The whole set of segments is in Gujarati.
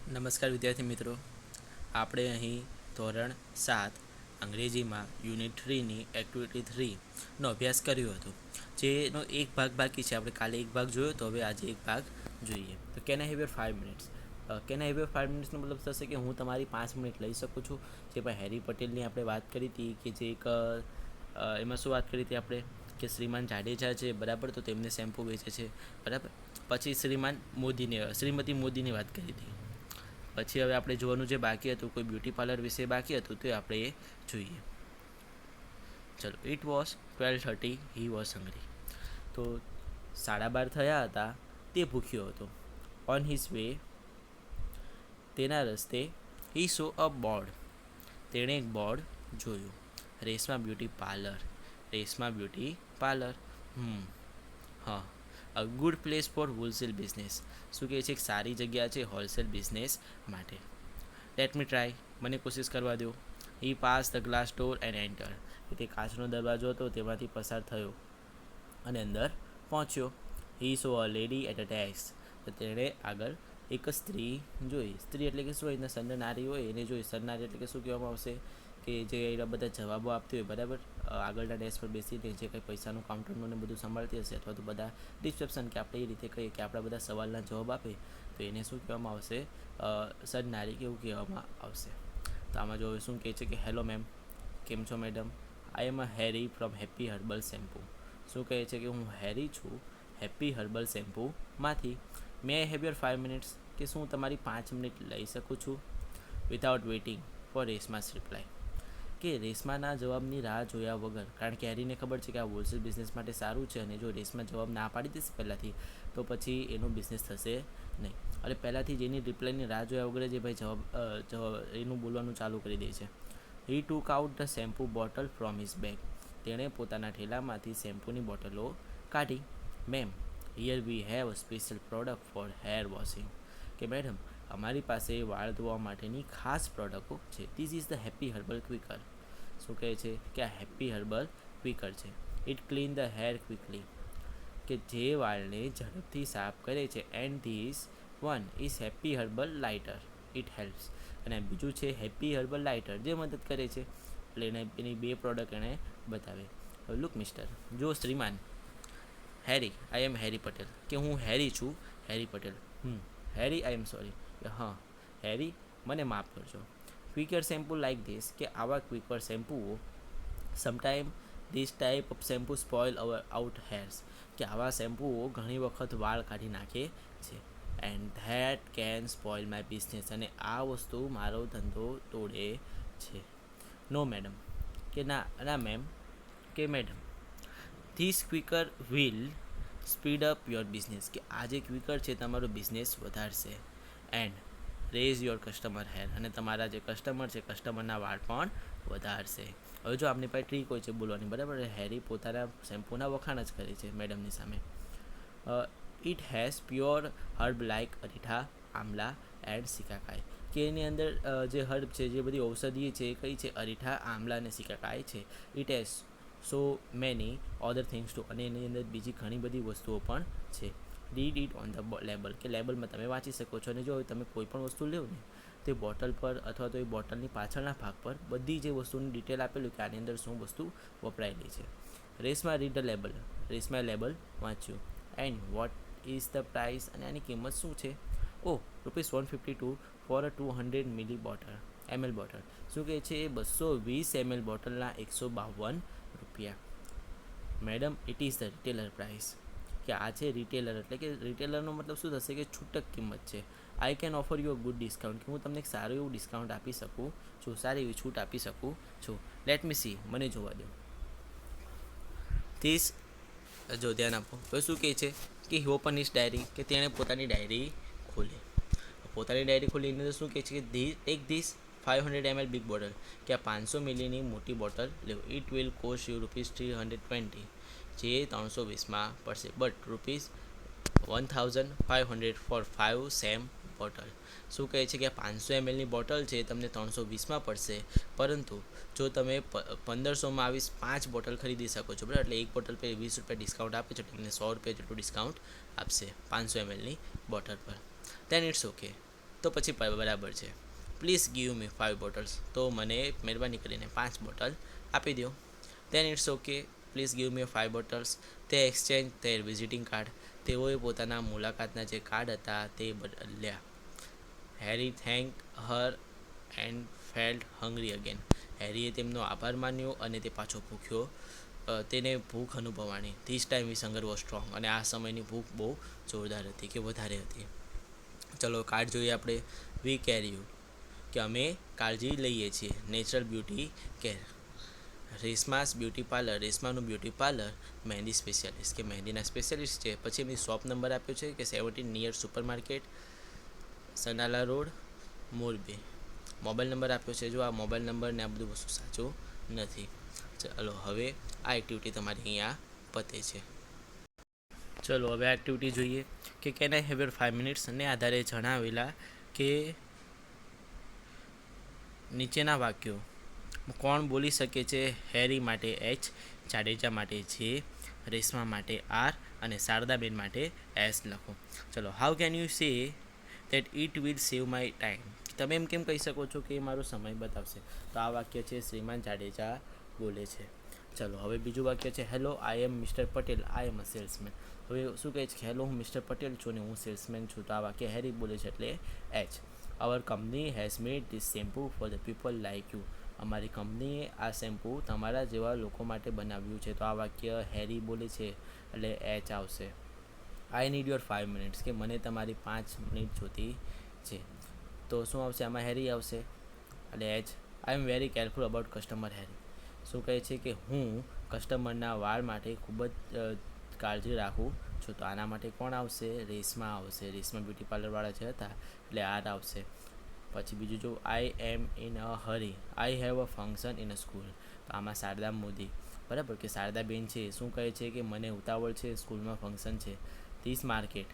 નમસ્કાર વિદ્યાર્થી મિત્રો, આપણે અહીં ધોરણ 7 અંગ્રેજીમાં યુનિટ 3ની એક્ટિવિટી 3નો અભ્યાસ કર્યો હતો. જેનો એક ભાગ બાકી છે. આપણે કાલે એક ભાગ જોયો તો હવે આજે એક ભાગ જોઈએ. તો can I have your 5 minutes? Can I have your 5 મિનિટ્સનો મતલબ થશે કે હું તમારી 5 મિનિટ લઈ શકું છું. જે ભાઈ હેરી પટેલની આપણે વાત કરી હતી કે જે એક એમાં શું વાત કરી હતી આપણે કે શ્રીમાન જાડેજા છે બરાબર, તો તેમને શેમ્પૂ વેચે છે બરાબર. પછી શ્રીમતી મોદીની વાત કરી હતી. પછી હવે આપણે જોવાનું જે બાકી હતું, કોઈ બ્યુટી પાર્લર વિશે બાકી હતું, તો આપણે એ જોઈએ. ચલો. It was 12:30, he was hungry. તો 12:30 થયા હતા, તે ભૂખ્યો હતો. ઓન હિઝ વે, તેના રસ્તે, હી સો અ બોર્ડ, તેણે એક બોર્ડ જોયું. Reshma beauty parlour. Reshma beauty parlour. હા. A good place for wholesale business. શું કહે છે? એક સારી જગ્યા છે હોલસેલ બિઝનેસ માટે. લેટ મી ટ્રાય, મને કોશિશ કરવા દો. He pass the glass door and enter. તે કાચનો દરવાજો હતો, તેમાંથી પસાર થયો અને અંદર પહોંચ્યો. He saw a lady at a desk. તો તેણે આગળ એક સ્ત્રી જોઈ. સ્ત્રી એટલે કે શું? એના સરનારી હોય એને જોઈ. સરનારી એટલે કે શું કહેવામાં આવશે કે જે એના બધા જવાબો આપતી હોય બરાબર, આગળના ડેસ્ક પર બેસીને જે કંઈ પૈસાનું કાઉન્ટરનું ને બધું સંભાળતી હશે, અથવા તો બધા રિસેપ્શન કે આપણે એ રીતે કહીએ કે આપણા બધા સવાલના જવાબ આપે, તો એને શું કહેવામાં આવશે? સરનારી કે એવું કહેવામાં આવશે. તો આમાં જો શું કહે છે કે હેલો મેમ, કેમ છો madam? I am a Harry from happy herbal shampoo. શું કહે છે કે હું હેરી છું હેપી હર્બલ શેમ્પૂમાંથી. May I have your 5 minutes, કે શું હું તમારી 5 મિનિટ લઈ શકું છું? Without waiting for Reshma's reply. કે રેશમાના જવાબની રાહ જોયા વગર, કારણ કે હેરીને ખબર છે કે આ હોલસેલ બિઝનેસ માટે સારું છે, અને જો રેશમા જવાબ ના પાડી દેશે પહેલાંથી, તો પછી એનો બિઝનેસ થશે નહીં. એટલે પહેલાંથી જ એની રિપ્લાયની રાહ જોયા વગર જે ભાઈ જવાબ એનું બોલવાનું ચાલુ કરી દે છે. He took out the shampoo bottle from his bag. તેણે પોતાના ઠેલામાંથી શેમ્પૂની બોટલો કાઢી. Ma'am, here we have a special product for hair washing. કે મેડમ, અમારી પાસે વાળ ધોવા માટેની ખાસ પ્રોડક્ટો છે. This is the happy herbal quicker. શું કહે છે કે આ હેપી હર્બલ ક્વિકર છે. It clean the hair quickly. કે જે વાળને ઝડપથી સાફ કરે છે. And this one is happy herbal lighter. It helps. અને બીજું છે હેપી હર્બલ લાઇટર, જે મદદ કરે છે. એટલે એની બે પ્રોડક્ટ એણે બતાવી. લુક મિસ્ટર, જો શ્રીમાન હેરી, આઈ એમ હેરી પટેલ. કે હું હેરી છું હેરી પટેલ. હેરી, આઈ એમ સોરી. હા હેરી, મને માફ કરજો. Quicker shampoo like this. કે આવા ક્વિકર શેમ્પૂઓ sometime this type of shampoo spoil out hairs. કે આવા શેમ્પૂઓ ઘણી વખત વાળ કાઢી નાખે છે. And that can spoil my business. અને આ વસ્તુ મારો ધંધો તોડે છે. No madam. કે ના મેમ. કે madam, this quicker will speed up your business. કે આ જે ક્વિકર છે તમારો બિઝનેસ વધારશે. And raise your customer hair. અને તમારા જે કસ્ટમર છે કસ્ટમરના વાળ પણ વધારશે. હવે જો આપણી પાસે ટ્રીક હોય છે બોલવાની બરાબર, હેરી પોતાના શેમ્પૂના વખાણ જ કરે છે મેડમની સામે. It has pure herb like Aritha, amla and shikakai. કે એની અંદર જે હર્બ છે, જે બધી ઔષધિ છે એ કઈ છે? અરીઠા, આમલા અને સિકાકાઈ છે. It has so many other things to. અને એની અંદર બીજી ઘણી બધી વસ્તુઓ પણ છે. Read it on the label. કે લેબલમાં તમે વાંચી શકો છો. અને જો તમે કોઈ પણ વસ્તુ લો ને, તે બોટલ પર અથવા તો એ બોટલની પાછળના ભાગ પર બધી જે વસ્તુની ડિટેલ આપેલું કે આની અંદર શું વસ્તુ વપરાયેલી છે. Reshma read the label. રેશમાએ લેબલ વાંચ્યું. And what is the price. અને આની કિંમત શું છે? Oh, ₹152 for a 200 milli bottle ml bottle. શું કહે છે? 220 ml બોટલના ₹152. Madam, it is the retailer price. કે આ છે રિટેલર, એટલે કે રિટેલરનો મતલબ શું થશે? કે છૂટક કિંમત છે. I can offer you a good discount. કે હું તમને એક સારું એવું ડિસ્કાઉન્ટ આપી શકું છું, સારી એવી છૂટ આપી શકું છું. લેટ મી સી, મને જોવા દો. ધીસ, જો ધ્યાન આપો. હવે શું કહે છે કે હી ઓપન હિઝ ડાયરી. કે તેણે પોતાની ડાયરી ખોલી. પોતાની ડાયરી ખોલી એની અંદર શું કહે છે કે take this 500 ml big bottle. કે આ 500 મિલીની મોટી બોટલ લેવો. It will cost you ₹320. જે 320માં પડશે. But ₹1500 for 5 same bottle. શું કહે છે કે આ 500 mlની બોટલ છે તમને 320માં પડશે, પરંતુ જો તમે 1500માં આવી 5 બોટલ ખરીદી શકો છો બરાબર. એટલે એક બોટલ પર ₹20 ડિસ્કાઉન્ટ આપે છે, તમને ₹100 જેટલું ડિસ્કાઉન્ટ આપશે 500 mlની બોટલ પર. દેન ઇટ્સ ઓકે. તો પછી બરાબર છે. પ્લીઝ ગીવ મી 5 બોટલ્સ, તો મને મહેરબાની કરીને 5 બોટલ આપી દો. Then it's okay, please give me 5 bottles. તે એક્સચેન્જ ધેર વિઝિટિંગ કાર્ડ, તેઓએ પોતાના મુલાકાતના જે કાર્ડ હતા તે બદલ્યા. Harry thank her and felt hungry again. હેરીએ તેમનો આભાર માન્યો અને તે પાછો ભૂખ્યો, તેને ભૂખ અનુભવાણી. This time his hunger was strong, અને આ સમયની ભૂખ બહુ જોરદાર હતી કે વધારે હતી. ચલો કાર્ડ જોઈએ આપણે. વી કેર યુ, કે અમે કાળજી લઈએ છીએ. Natural beauty care. Reshma's beauty parlour, રેશમાનું બ્યુટી પાર્લર. મહેંદી સ્પેશિયાલિસ્ટ, કે મહેંદીના સ્પેશિયાલિસ્ટ છે. પછી એમની શોપ નંબર આપ્યો છે કે 17 near super market, Sanala road, Morbi. Mobile number આપ્યો છે. જો આ મોબાઈલ નંબર ને આ બધું વસ્તુ સાચું નથી. ચલો હવે આ એક્ટિવિટી તમારી અહીંયા પતે છે. ચલો હવે આ એક્ટિવિટી જોઈએ કે can I have your 5 minutes ને આધારે જણાવેલા કે નીચેના વાક્યો કોણ બોલી શકે છે. હેરી માટે એચ, જાડેજા માટે જે, રેશમા માટે આર અને શારદાબેન માટે એસ લખો. ચલો how can you say that it will save my time. તમે એમ કેમ કહી શકો છો કે એ મારો સમય બતાવશે. તો આ વાક્ય છે શ્રીમાન જાડેજા બોલે છે. ચલો હવે બીજું વાક્ય છે hello I M mister Patel, I am a salesman. હવે શું કહે છે કે હેલો હું મિસ્ટર પટેલ છું ને હું સેલ્સમેન છું. તો આ વાક્ય હેરી બોલે છે એટલે H. Hour company has made this shampoo for the people like you. અમારી કંપનીએ આ શેમ્પૂ તમારા જેવા લોકો માટે બનાવ્યું છે. તો આ વાક્ય હેરી બોલે છે એટલે એચ આવશે. આઈ નીડ યોર 5 મિનિટ્સ, કે મને તમારી 5 મિનિટ જોતી છે. તો શું આવશે આમાં? હેરી આવશે એટલે H. I am very careful about customer hurry. શું કહે છે કે હું કસ્ટમરના વાળ માટે ખૂબ જ કાળજી રાખું છું. તો આના માટે કોણ આવશે? રેશમા આવશે. રેશમા બ્યુટી પાર્લરવાળા જે હતા એટલે આર આવશે. પછી બીજું જો I am in a hurry, I have a function in a school. તો આમાં શારદા મોદી, બરાબર, કે શારદાબેન છે શું કહે છે કે મને ઉતાવળ છે, સ્કૂલમાં ફંક્શન છે. This market,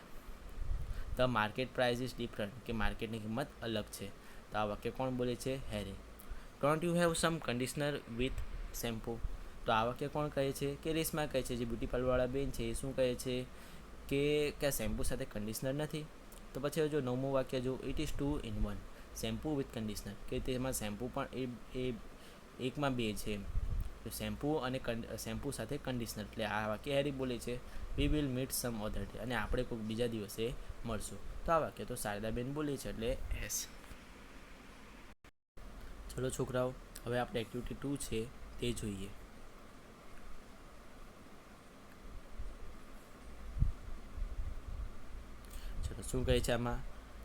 the market price is different, કે માર્કેટની કિંમત અલગ છે. તો આ વાક્ય કોણ બોલે છે? Harry. Don't you have some conditioner with shampoo. તો આ વાક્ય કોણ કહે છે? કે રેશમા કહે છે. જે બ્યુટી પાર્લરવાળા બેન છે એ શું કહે છે કે શેમ્પૂ સાથે કન્ડિશનર નથી. તો પછી જો નવમું વાક્ય જો it is 2 in 1, shampoo with conditioner, કે તેમાં શેમ્પૂ પણ એ એકમાં બે છે. તો શેમ્પૂ અને શેમ્પૂ સાથે કન્ડિશનર, એટલે આ વાક્ય હેરી બોલે છે. We will meet some other day, અને આપણે કોઈક બીજા દિવસે મળશું. તો આ વાક્ય તો શારદાબેન બોલી છે એટલે એસ. ચલો છોકરાઓ હવે આપણે એક્ટિવિટી 2 છે તે જોઈએ. ચલો શું કહે છે આમાં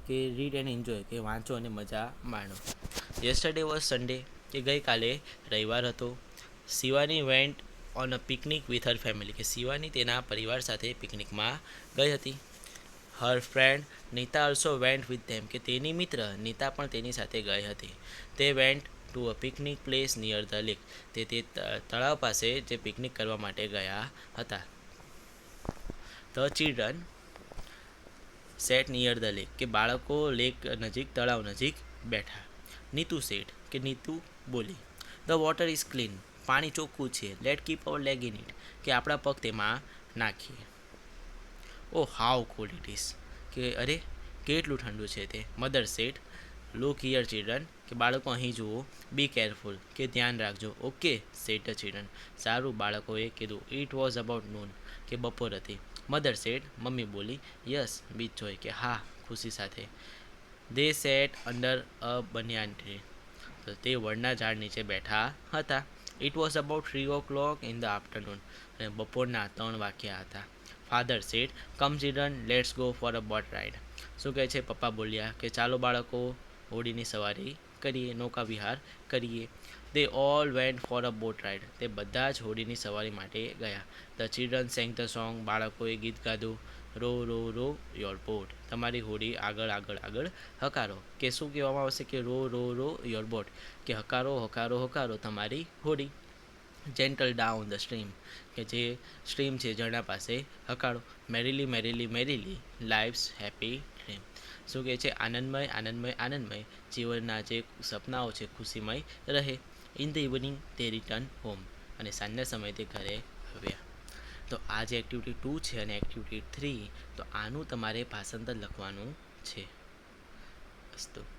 કે રીડ એન્ડ એન્જોય, કે વાંચો અને મજા માણો. યસ્ટરડે વોઝ સન્ડે, કે ગઈકાલે રવિવાર હતો. Shivani went on a picnic with her family, કે શિવાની તેના પરિવાર સાથે પિકનિકમાં ગઈ હતી. Her friend Nita also vent with them, કે તેની મિત્ર નીતા પણ તેની સાથે ગઈ હતી. તે went to a picnic place near the lake, તે તળાવ પાસે જે પિકનિક કરવા માટે ગયા હતા. The children set near the lake, કે બાળકો લેક નજીક, તળાવ નજીક બેઠા. નીતુ સેટ, કે નીતુ બોલી. ધ વોટર ઇઝ ક્લીન, પાણી ચોખ્ખું છે. Let keep our leg in it, કે આપણા પગ તેમાં નાખીએ. Oh how cold it is, કે અરે કેટલું ઠંડુ છે તે. Mother said, look here children, કે બાળકો અહીં જુઓ. બી કેરફુલ, કે ધ્યાન રાખજો. ઓકે સેટ ધ ચિલ્ડ્રન, સારું બાળકોએ કીધું. ઇટ વોઝ અબાઉટ નૂન, કે બપોર હતી. મધર સેટ, મમ્મી બોલી. યસ વિથ જોય, કે હા ખુશી સાથે. They sat under a banyan tree, તો તે વડના ઝાડ નીચે બેઠા હતા. It was about 3 o'clock in the afternoon, અને બપોરના 3 વાગ્યા હતા. Father said, come children let's go for a boat ride. શું કહે છે? પપ્પા બોલ્યા કે ચાલો બાળકો હોડીની સવારી કરીએ, નૌકા વિહાર કરીએ. They all went for a boat ride, તે બધા જ હોડીની સવારી માટે ગયા. The children sang the song, બાળકોએ ગીત ગાધું. Row row row your boat, તમારી હોડી આગળ આગળ આગળ હકારો. કે શું કહેવામાં આવશે? કે row row row your boat, કે હકારો હકારો હકારો તમારી હોડી. જેન્ટલ ડાઉન ધ સ્ટ્રીમ, કે જે સ્ટ્રીમ છે ઝરણા પાસે હકારો. મેરીલી મેરીલી મેરીલી લાઈફ્સ હેપી ડ્રીમ. શું કહે છે? આનંદમય આનંદમય આનંદમય જીવનના જે સપનાઓ છે ખુશીમય રહે. ઇન ધ ઇવનિંગ તે રિટર્ન હોમ, અને સાંજના સમયે તે ઘરે આવ્યા. તો આ જે એક્ટિવિટી 2 છે અને એક્ટિવિટી 3, તો આનું તમારે ભાષાંતર લખવાનું છે. અસ્તુ.